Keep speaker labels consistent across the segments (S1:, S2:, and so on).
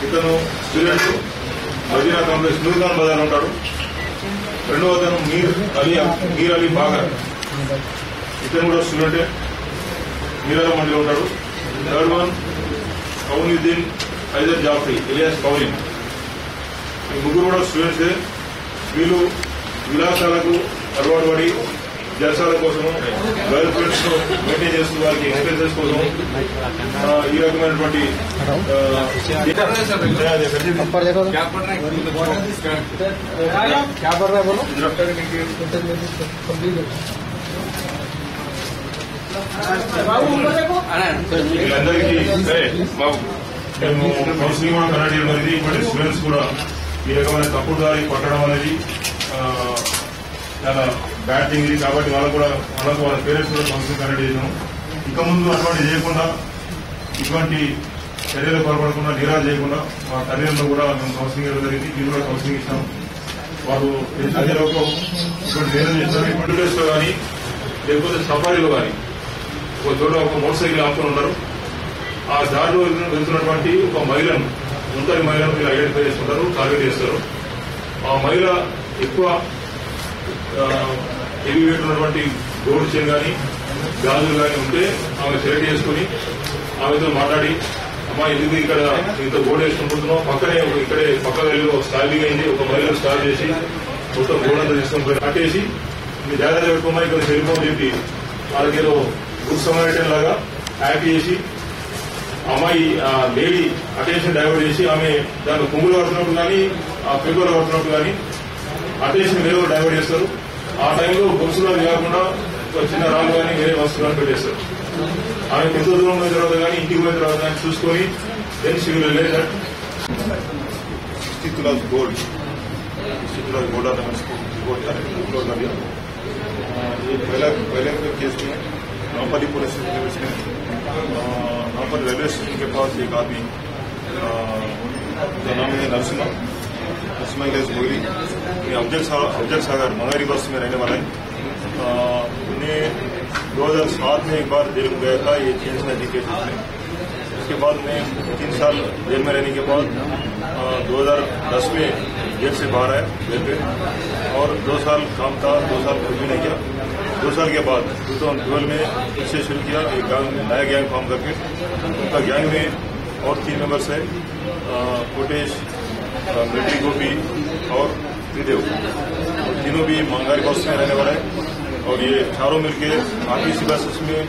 S1: ఇతను student Madina complex Nur Khan Bazar ఉంటాడు. రెండవ అతను మీర్ అలీ బాగర్, ఇతను కూడా స్టూడెంటే, మీరాల మండలి ఉంటాడు. థర్డ్ వన్ కౌనుద్దీన్ హైదర్ జాఫ్రీ ఇలియాస్ కౌలిన్, ఈ ముగ్గురు కూడా స్టూడెంట్సే. వీళ్ళు విలాసాలకు అలవాటు పడి జలసాల కోసం గర్ల్ ఫ్రెండ్స్ మెయింటైన్ చేస్తూ వారికి ఎక్స్పెన్సెస్ కోసం ఈ రకమైనటువంటి వీళ్ళందరికీ మేము కౌన్సిలింగ్ కూడా కండక్ట్ చేయడం అనేది ఇప్పటి స్టూడెంట్స్ కూడా ఈ రకమైన తప్పుడు దారి పట్టడం అనేది చాలా బ్యాడ్ థింగ్ ఇది. కాబట్టి వాళ్ళ పేరెంట్స్ కూడా కౌన్సిలింగ్ కండక్ట్ చేసాము. ఇక ముందు అటువంటి చేయకుండా, ఇటువంటి చర్యలు పాల్పడకుండా, నిరాశ చేయకుండా మా తల్లిదండ్రులు కూడా మేము కౌన్సిలింగ్ ఇవ్వడం జరిగింది. వీళ్ళు కూడా కౌన్సిలింగ్ ఇస్తాము. వారు అదేలోపు ఇటువంటి నిర్ణయం చేస్తారు. ఇటువంటి ప్లేస్ లో కానీ లేకపోతే సఫారీలో కానీ ఒక చోట ఒక మోటార్ సైకిల్ ఆపుకొని ఉన్నారు. ఆ దారిలో వెళ్తున్నటువంటి ఒక మహిళను, ఒంటరి మహిళను మీరు ఐడెంటిఫై చేసుకుంటారు, టార్గెట్ చేస్తారు. ఆ మహిళ ఎక్కువ హెవీ వెయిట్ ఉన్నటువంటి గోల్డ్ చైన్ కానీ గాజులు కానీ ఉంటే ఆమె సెలెక్ట్ చేసుకుని ఆమెతో మాట్లాడి, అమ్మా ఎందుకు ఇక్కడ ఇంత గోల్డ్ వేసుకుంటున్నావు, పక్కనే ఇక్కడే పక్క వెళ్ళి ఒక స్టాయిలింగ్ అయింది, ఒక మహిళను స్టార్ట్ చేసి మొత్తం గోల్డ్ అంతా తీసుకొని పోయి కట్టేసి మీరు జాగ్రత్త పెట్టుకోమా ఇక్కడ సెల్ఫోన్ చెప్పి వాళ్ళకి ఏదో గుడ్ సమారేషన్ లాగా యాక్ట్ చేసి అమ్మాయి లేడీ అటెన్షన్ డైవర్ట్ చేసి ఆమె దాంట్లో కుంగులు పడుతున్నప్పుడు కానీ ఆ పెరుగులు పడుతున్నప్పుడు కానీ అటెన్షన్ వేరే డైవర్ట్ చేస్తారు. ఆ టైంలో బొక్సులో కాకుండా చిన్న రాళ్ళు కానీ వేరే వస్తువులను పెట్టేస్తారు. ఆమె ఎంత దూరం పోయిన తర్వాత కానీ ఇంటికి పోయిన తర్వాత కానీ చూసుకొని then she will lay that 60 तुला गोल्ड 60 तुला गोल्ड आता है। ये पहले केस में नौपल्ली पुलिस में नौपल्ली रेलवे स्टेशन के पास एक आदमी का नाम है नरसिम्हा इलियास मोगली, अफजल सागर मंगारी बस में रहने वाला है। उन्हें 2007 में एक बार जेल गया था ये चेंज नदी के केस में। उसके बाद उन्हें 3 साल जेल में रहने के बाद 2010 में जेल से बाहर आया जेल पे, और 2 साल काम था, 2 साल कुछ भी नहीं किया। 2 साल के बाद 2012 में फिर से शुरू किया एक नया गैंग फॉर्म करके। उनका गैंग में और 3 मेंबर्स है, कोटेश, मिलिट्री गोपी और त्रिदेव, तीनों भी मंगारी बस में रहने वाला है। और ये चारों मिलके आरटीसी बसेस में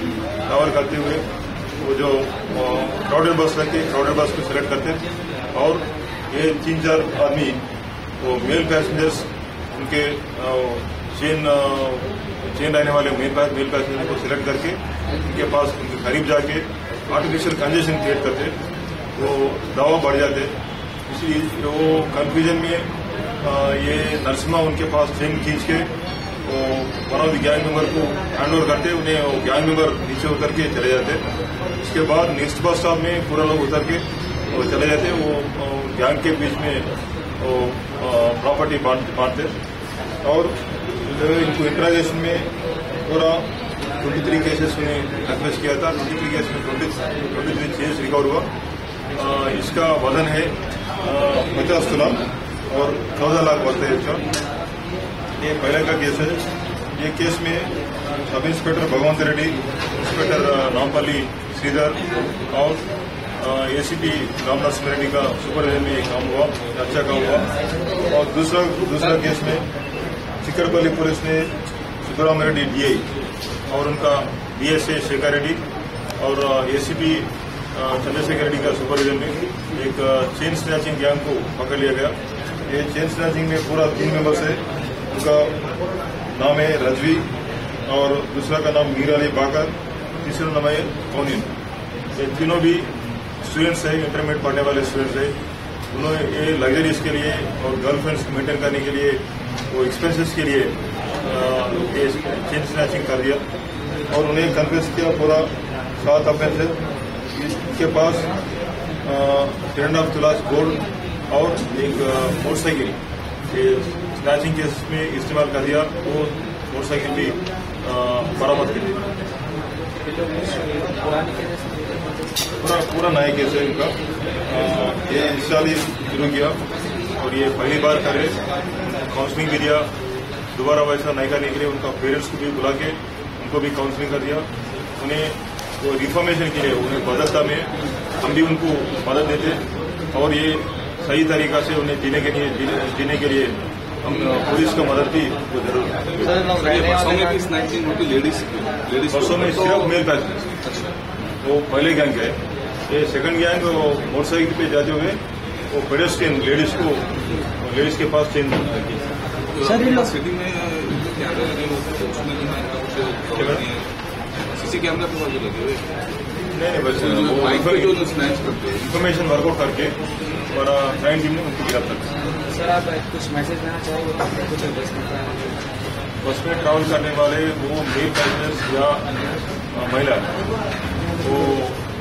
S1: ट्रैवल करते हुए वो जो क्राउडेड बस रहती है क्राउडेड बस को सिलेक्ट करते हैं, और ये 3-4 आदमी वो मेल पैसेंजर्स उनके चेन रहने वाले मेल पैसेंजर को सिलेक्ट करके उनके पास उनके करीब जाके आर्टिफिशियल कंजेशन क्रिएट करते, वो दवा बढ़ जाते। इसलिए वो कंफ्यूजन में ये नरसिम्हा उनके पास चेन खींच के वो one of the gang member को हैंड ओवर करते, उन्हें वो गैंग मेंबर नीचे उतर के चले जाते। उसके बाद नेक्स्ट बस स्टॉप में पूरा लोग उतर के वो चले जाते, वो गैंग के बीच में वो प्रॉपर्टी बांटते। और इनको इंट्रागेशन में पूरा 23 केसेस में कन्फेस किया था। 23 केस में 23 चेंज रिकवर हुआ। इसका वजन है 50 तुला और 14 लाख बढ़ते हैं। ये पहले का केस है। ये केस में सब इंस्पेक्टर भगवंत रेड्डी, इंस्पेक्टर नामपल्ली श्रीधर और एसीपी रामदास रेड्डी का सुपरविजन में काम हुआ, अच्छा काम हुआ। और दूसरा केस में चिकरपल्ली पुलिस ने सुब्रम रेड्डी डीआई और उनका डीएसए शेखर रेड्डी और एसीपी चंद्रशेखर रेड्डी का सुपरविजन में एक चेन स्नैचिंग गैंग को पकड़ लिया गया। ये चेन स्नैचिंग में पूरा 3 मेंबर्स है। उनका नाम है रजवी और दूसरा का नाम मीर अली बाकर, तीसरा नाम है कौनिन। ये तीनों भी स्टूडेंट्स है, इंटरमीडिएट पढ़ने वाले स्टूडेंट्स है। उन्होंने ये लग्जरीज के लिए और गर्लफ्रेंड्स को मेंटेन करने के लिए वो एक्सपेंसेस के लिए ये चेन स्नैचिंग कर दिया और उन्हें कन्फेस किया पूरा 7 ऑफेंस है। इसके पास 10.5 तुलास गोल्ड और एक मोटरसाइकिल स्नैचिंग केस में इस्तेमाल कर दिया, वो मोटरसाइकिल भी बरामद कर दी। पूरा नया केस है इनका। ये इस साल ही शुरू किया और ये पहली बार करे, काउंसलिंग भी दिया। दोबारा वैसा नहीं करने के लिए उनका पेरेंट्स को भी बुला के उनको भी काउंसलिंग कर दिया। उन्हें वो रिफॉर्मेशन के लिए उन्हें बदलता में हम भी उनको मदद देते और ये सही तरीका से उन्हें जीने के लिए हम पुलिस का मदद भी वो जरूर। बसों में सिर्फ मेल पैसेंजर, वो पहले गैंग है। ये सेकंड गैंग मोटरसाइकिल पे जाते हुए वो पेडेस्ट्रियन लेडीज के पास चेन
S2: सर सिटी में सीसी कैमरा तो लगे हुए
S1: नहीं बस इन्फॉर्मेशन वर्कआउट करके हमारा क्राइम टीम ने उनको गिरफ्तार किया।
S3: सर आप कुछ मैसेज देना चाहोगे
S1: बस में ट्रैवल करने वाले वो मेल पैसेंजर्स या महिला वो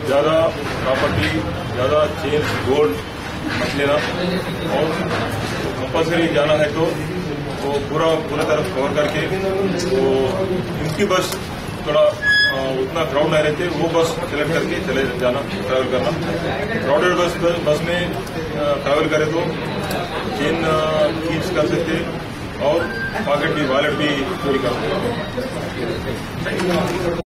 S1: ज्यादा प्रॉपर्टी, ज्यादा चेन, गोल्ड मत लेना और कंपल्सरी जाना है तो वो पूरा तरफ कवर करके वो इनकी बस थोड़ा उतना क्राउड नहीं रहते वो बस सेलेक्ट करके चले जाना, ट्रैवल करना। क्राउडेड बस में ट्रैवल करे तो चेन खींच कर सकते और पॉकेट भी, वॉलेट भी चोरी कर सकते।